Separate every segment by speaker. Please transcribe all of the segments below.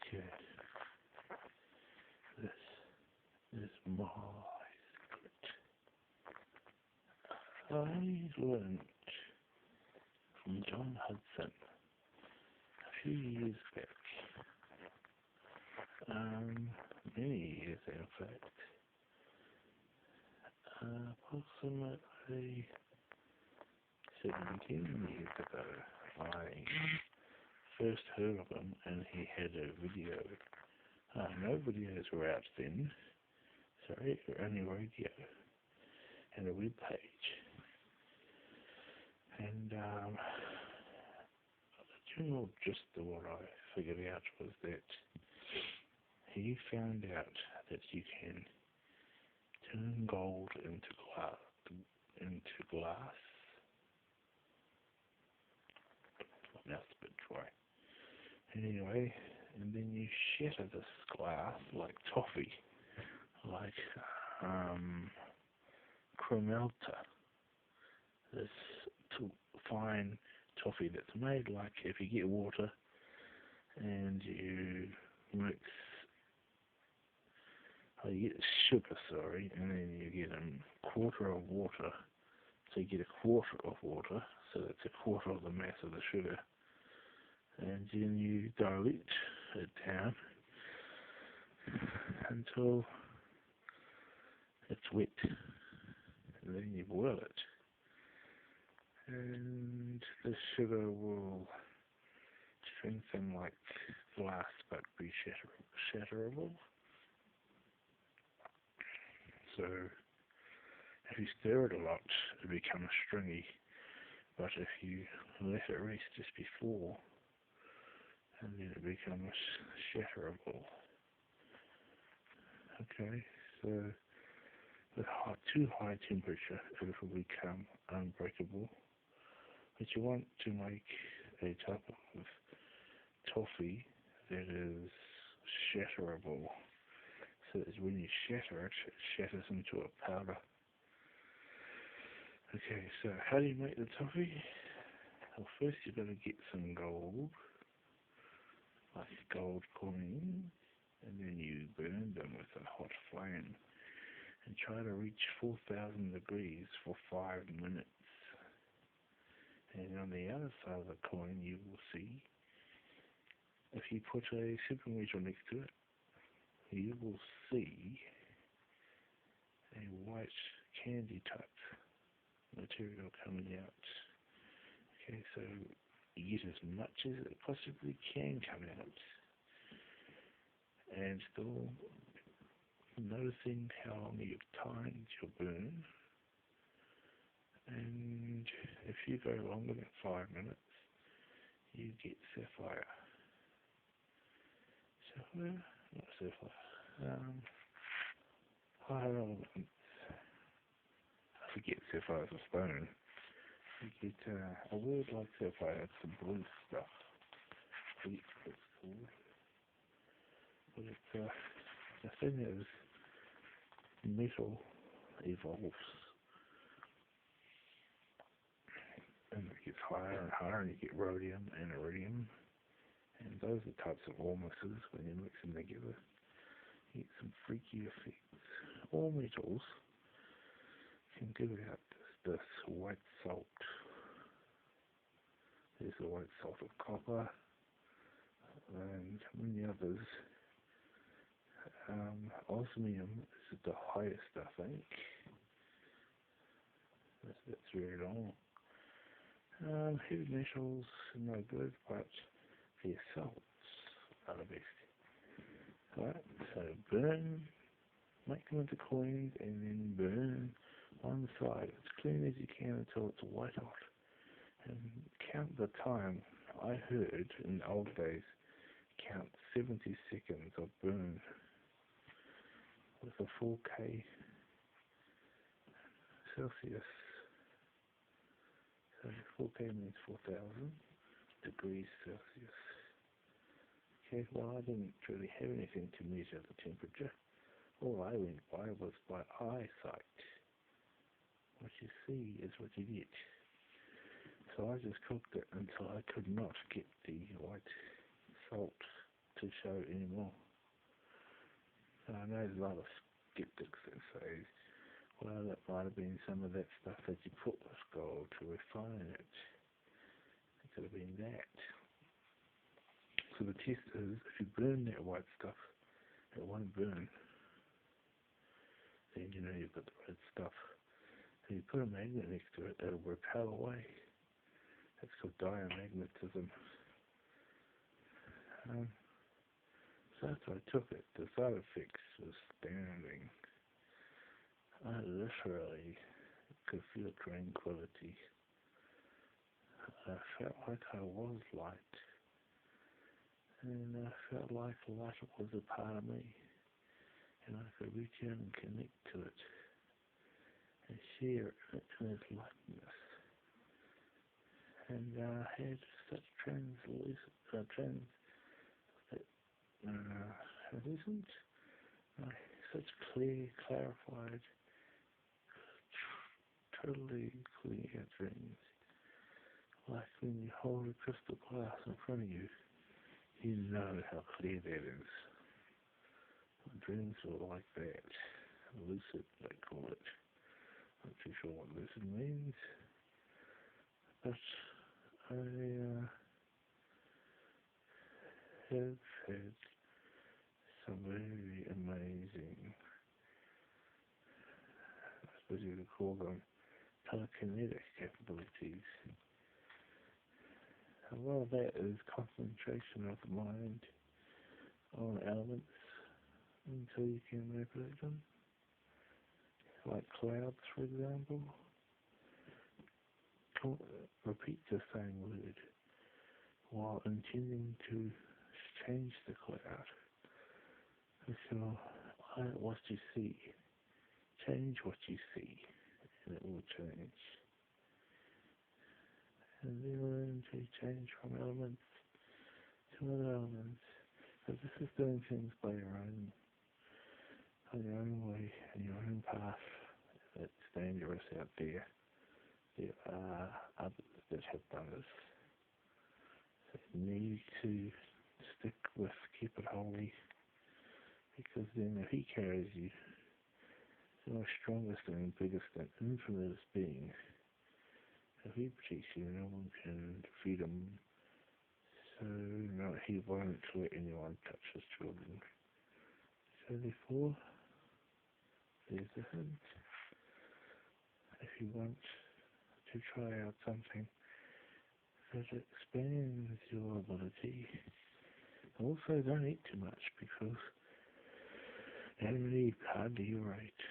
Speaker 1: Okay, this is my secret. I learned from John Hudson a few years back, many years in fact, approximately 17 years ago, I first heard of him and he had a video. No videos were out then, sorry, only radio and a web page. And the general gist of what I figured out was that he found out that you can turn gold into glass. My mouth's a bit dry. Anyway, and then you shatter this glass like toffee, like cremelta, this fine toffee that's made like if you get water and you mix, you get sugar, sorry, and then you get a quarter of water, so you get a quarter of water, so that's a quarter of the mass of the sugar, and then you dilute it down until it's wet, and then you boil it, and the sugar will strengthen like glass but be shatterable. So if you stir it a lot, it becomes stringy, but if you let it rest just before, and then it becomes shatterable. Okay, so with too high temperature, it will become unbreakable. But you want to make a type of toffee that is shatterable, so that when you shatter it, it shatters into a powder. Okay, so how do you make the toffee? Well, first you've got to get some gold, like gold coins, and then you burn them with a hot flame and try to reach 4,000 degrees for 5 minutes. And on the other side of the coin you will see, if you put a supermeter next to it, you will see a white candy type material coming out. Okay, so you get as much as it possibly can come out, and still noticing how long you've timed your burn. And if you go longer than 5 minutes, you get sapphire. Not sapphire. Higher elements. I forget sapphire is a stone. You get a word like sapphire, it's the blue stuff. Wheat, it's called. But it's the thing is, metal evolves. And it gets higher and higher, and you get rhodium and iridium. And those are types of almuses. When you mix them together, you get some freaky effects. All metals can give out this white salt. There's the white salt of copper, and many others. Osmium is the highest, I think. That's very long. Heavy metals, no good, but the salts are the best. Right, so burn, make them into coins, and then burn on the side as clean as you can until it's white hot. And count the time. I heard in the old days, count 70 seconds of burn with a 4K Celsius. So 4K means 4,000 degrees Celsius. Okay, well, I didn't really have anything to measure the temperature. All I went by was by eyesight. What you see is what you get. So I just cooked it until I could not get the white salt to show anymore. I know there's a lot of skeptics that say, well, that might have been some of that stuff that you put with gold to refine it. It could have been that. So the test is, if you burn that white stuff, it won't burn. Then you know you've got the red stuff. If you put a magnet next to it, it'll repel away. That's called diamagnetism. So after I took it, the side effects was astounding. I literally could feel tranquility. I felt like I was light. And I felt like light was a part of me. And I could reach out and connect to it. And share it in its lightness. And I had such translucent, such clear, clarified, totally clear dreams. Like when you hold a crystal glass in front of you, you know how clear that is. Dreams were like that. Lucid, they call it. Not too sure what lucid means. But I have had some very amazing, I suppose you would call them, telekinetic capabilities. A lot of that is concentration of the mind on elements until you can manipulate them. Like clouds, for example. Repeat the same word while intending to change the cloud. So, what you see, change what you see, and it will change. And then learn to change from elements to other elements. But this is doing things by your own way, and your own path. It's dangerous out there. There are others that have done this. So you need to stick with, keep it holy, because then if he carries you, the most strongest and biggest and infinite being, if he protects you, no one can defeat him. So no, he won't let anyone touch his children. So therefore, there's the hint. If you want to try out something that expands your ability, also don't eat too much, because Adam and Eve hardly eat.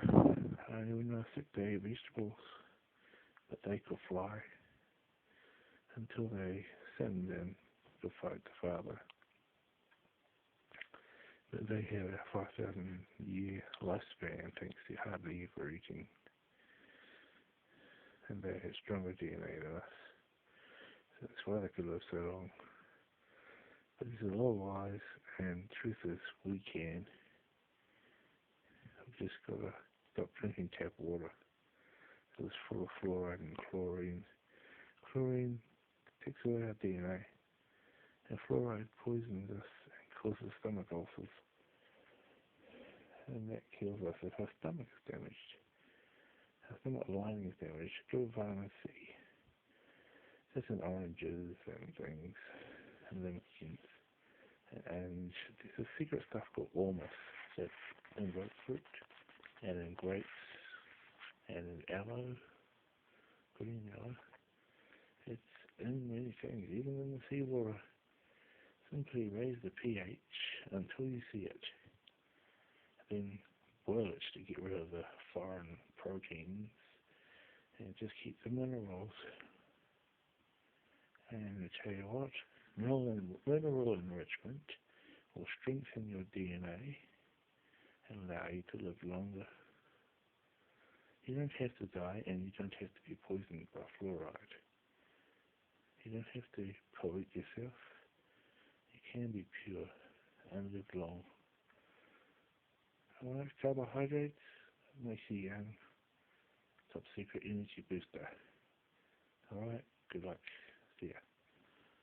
Speaker 1: I even know sick they ate vegetables, but they could fly until they sinned and defied the Father. But they have a 5,000-year lifespan thanks to hardly ever eating. And they have stronger DNA than us. So that's why they could live so long. But there's a lot of lies, and truth is, we can. We've just got to stop drinking tap water. It's full of fluoride and chlorine. Chlorine takes away our DNA, and fluoride poisons us and causes stomach ulcers. And that kills us if our stomach is damaged. Our stomach lining is damaged. Go to vitamin C. That's in oranges and things, and lemons. And there's a secret stuff called warmth that's in grapefruit, and in grapes, and in aloe, green aloe. It's in many things, even in the seawater. Simply raise the pH until you see it. Then boil it to get rid of the foreign proteins, and just keep the minerals. And I tell you what, mineral enrichment will strengthen your DNA and allow you to live longer. You don't have to die, and you don't have to be poisoned by fluoride. You don't have to pollute yourself. You can be pure and live long. Alright, carbohydrates makes you young. Top secret energy booster. Alright, good luck. See ya.